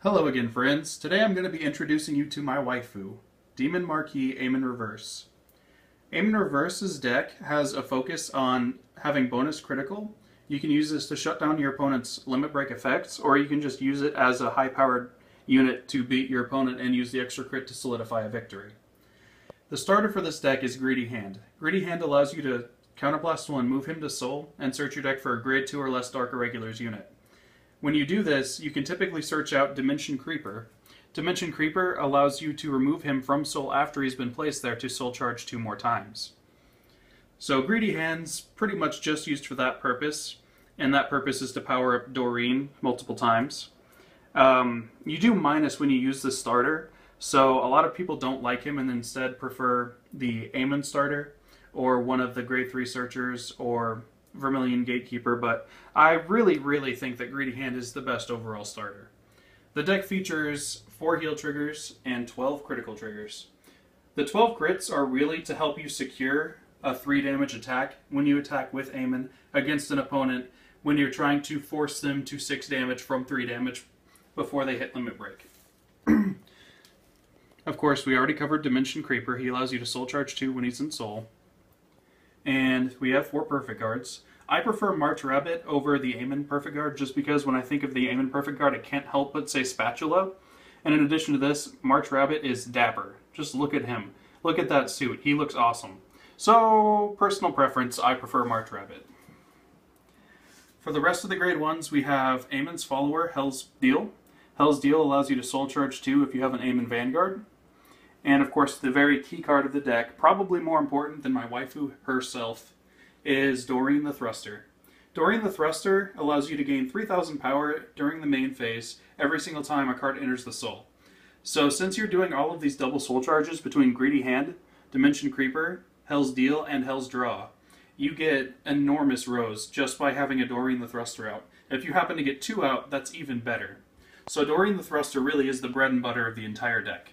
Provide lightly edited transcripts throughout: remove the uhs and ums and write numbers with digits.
Hello again, friends. Today I'm going to be introducing you to my waifu, Demon Marquis Amon Reverse. Amon Reverse's deck has a focus on having bonus critical. You can use this to shut down your opponent's limit break effects, or you can just use it as a high-powered unit to beat your opponent and use the extra crit to solidify a victory. The starter for this deck is Greedy Hand. Greedy Hand allows you to counterblast one, move him to Soul, and search your deck for a grade 2 or less Dark Irregulars unit. When you do this, you can typically search out Dimension Creeper. Dimension Creeper allows you to remove him from Soul after he's been placed there to Soul Charge 2 more times. So Greedy Hand's pretty much just used for that purpose, and that purpose is to power up Doreen multiple times. You do minus when you use the starter, so a lot of people don't like him and instead prefer the Amon starter, or one of the grade 3 searchers, or Vermilion Gatekeeper, but I really think that Greedy Hand is the best overall starter. The deck features 4 heal triggers and 12 critical triggers. The 12 crits are really to help you secure a 3 damage attack when you attack with Amon against an opponent when you're trying to force them to 6 damage from 3 damage before they hit limit break. Of course, we already covered Dimension Creeper. He allows you to Soul Charge 2 when he's in Soul. And we have 4 Perfect Guards. I prefer March Rabbit over the Amon Perfect Guard just because when I think of the Amon Perfect Guard, I can't help but say Spatula. And in addition to this, March Rabbit is Dapper. Just look at him. Look at that suit. He looks awesome. So, personal preference, I prefer March Rabbit. For the rest of the grade 1s, we have Amon's follower, Hell's Deal. Hell's Deal allows you to Soul Charge 2 if you have an Amon Vanguard. And of course, the very key card of the deck, probably more important than my waifu herself, is Doreen the Thruster. Doreen the Thruster allows you to gain 3,000 power during the main phase every single time a card enters the Soul. So since you're doing all of these double Soul Charges between Greedy Hand, Dimension Creeper, Hell's Deal, and Hell's Draw, you get enormous rows just by having a Doreen the Thruster out. If you happen to get 2 out, that's even better. So Doreen the Thruster really is the bread and butter of the entire deck.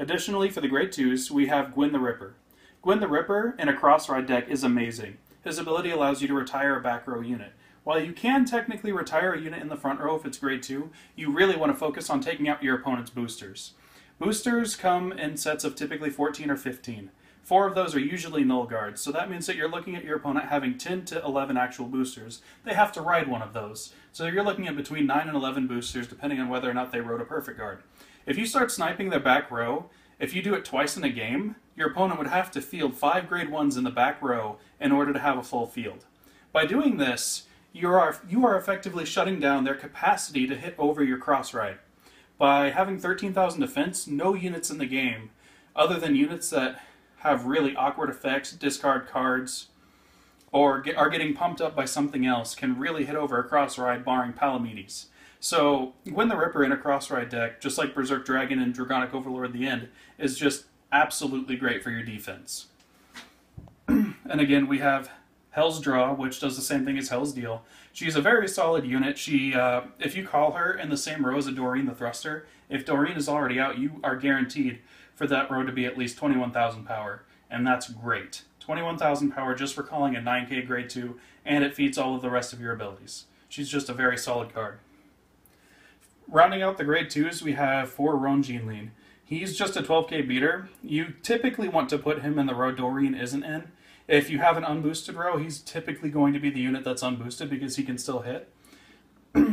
Additionally, for the grade 2s, we have Gwynn the Ripper. Gwynn the Ripper in a cross-ride deck is amazing. His ability allows you to retire a back row unit. While you can technically retire a unit in the front row if it's grade 2, you really want to focus on taking out your opponent's boosters. Boosters come in sets of typically 14 or 15. 4 of those are usually null guards, so that means that you're looking at your opponent having 10 to 11 actual boosters. They have to ride one of those. So you're looking at between 9 and 11 boosters depending on whether or not they rode a perfect guard. If you start sniping their back row, if you do it twice in a game, your opponent would have to field 5 grade 1s in the back row in order to have a full field. By doing this, you are effectively shutting down their capacity to hit over your cross ride. By having 13,000 defense, no units in the game, other than units that have really awkward effects, discard cards, or are getting pumped up by something else, can really hit over a cross ride barring Palamedes. So, Gwynn the Ripper in a cross-ride deck, just like Berserk Dragon and Dragonic Overlord at the end, is just absolutely great for your defense. And again, we have Hell's Draw, which does the same thing as Hell's Deal. She's a very solid unit. She, if you call her in the same row as a Doreen the Thruster, if Doreen is already out, you are guaranteed for that row to be at least 21,000 power, and that's great. 21,000 power just for calling a 9k grade 2, and it feeds all of the rest of your abilities. She's just a very solid card. Rounding out the grade 2s, we have 4 Roan Geenlin. He's just a 12k beater. You typically want to put him in the row Doreen isn't in. If you have an unboosted row, he's typically going to be the unit that's unboosted because he can still hit.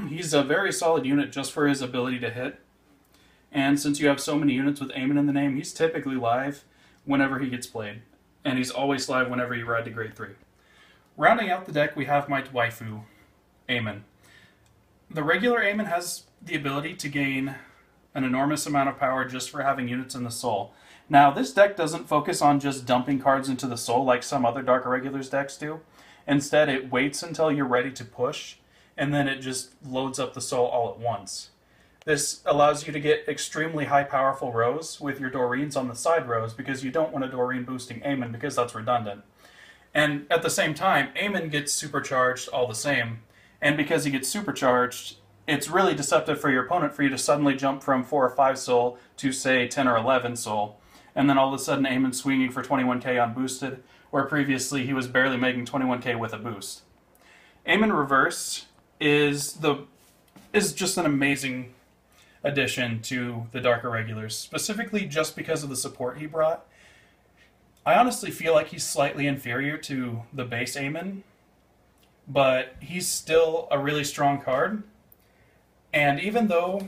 He's a very solid unit just for his ability to hit. And since you have so many units with Amon in the name, he's typically live whenever he gets played. And he's always live whenever you ride to grade 3. Rounding out the deck, we have my waifu, Amon. The regular Amon has the ability to gain an enormous amount of power just for having units in the Soul. Now, this deck doesn't focus on just dumping cards into the Soul like some other Dark Irregulars decks do. Instead, it waits until you're ready to push, and then it just loads up the Soul all at once. This allows you to get extremely high powerful rows with your Doreens on the side rows because you don't want a Doreen boosting Amon because that's redundant. And at the same time, Amon gets supercharged all the same, and because he gets supercharged, it's really deceptive for your opponent for you to suddenly jump from 4 or 5 soul to, say, 10 or 11 soul, and then all of a sudden Amon's swinging for 21k unboosted, where previously he was barely making 21k with a boost. Amon Reverse is is just an amazing addition to the Dark Irregulars, specifically just because of the support he brought. I honestly feel like he's slightly inferior to the base Amon, but he's still a really strong card. And even though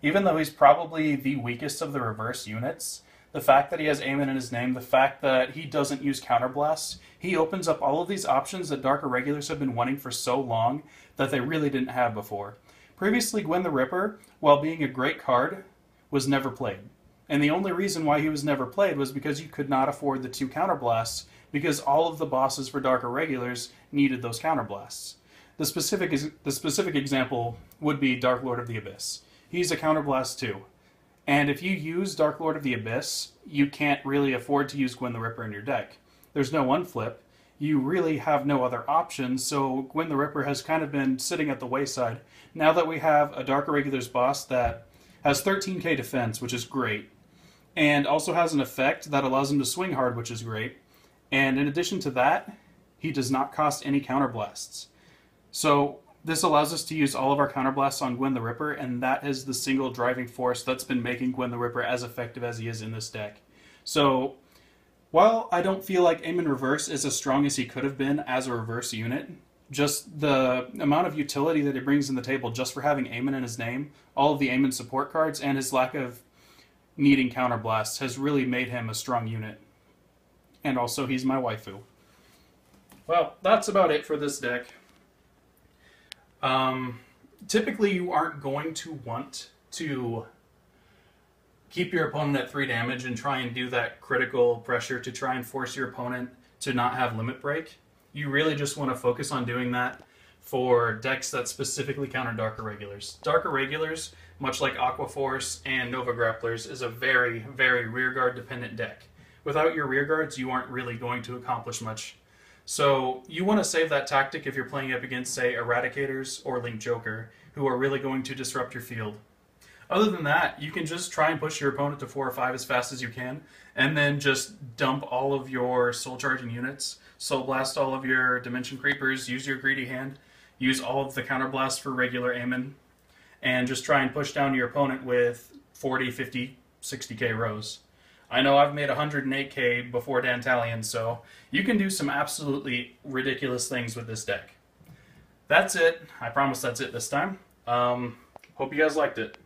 he's probably the weakest of the reverse units, the fact that he has Amon in his name, the fact that he doesn't use counterblasts, he opens up all of these options that Dark Irregulars have been wanting for so long that they really didn't have before. Previously, Gwynn the Ripper, while being a great card, was never played. And the only reason why he was never played was because you could not afford the 2 counterblasts, because all of the bosses for Dark Irregulars needed those counterblasts. The specific example would be Dark Lord of the Abyss. He's a counterblast too. And if you use Dark Lord of the Abyss, you can't really afford to use Gwynn the Ripper in your deck. There's no unflip. You really have no other options, so Gwynn the Ripper has kind of been sitting at the wayside. Now that we have a Dark Irregulars boss that has 13k defense, which is great, and also has an effect that allows him to swing hard, which is great, and in addition to that, he does not cost any counterblasts. So this allows us to use all of our counterblasts on Gwynn the Ripper, and that is the single driving force that's been making Gwynn the Ripper as effective as he is in this deck. So while I don't feel like Amon Reverse is as strong as he could have been as a reverse unit, just the amount of utility that he brings in the table just for having Amon in his name, all of the Amon support cards, and his lack of needing counterblasts has really made him a strong unit. And also, he's my waifu. Well, that's about it for this deck. Typically, you aren't going to want to keep your opponent at 3 damage and try and do that critical pressure to try and force your opponent to not have limit break. You really just want to focus on doing that for decks that specifically counter Dark Irregulars. Dark Irregulars, much like Aqua Force and Nova Grapplers, is a very, very rearguard dependent deck. Without your rearguards, you aren't really going to accomplish much. So you want to save that tactic if you're playing up against, say, Eradicators or Link Joker, who are really going to disrupt your field. Other than that, you can just try and push your opponent to 4 or 5 as fast as you can, and then just dump all of your soul charging units, soul blast all of your dimension creepers, use your greedy hand, use all of the counterblast for regular Amon, and just try and push down your opponent with 40, 50, 60k rows. I know I've made 108k before Dantalion, so you can do some absolutely ridiculous things with this deck. That's it. I promise that's it this time. Hope you guys liked it.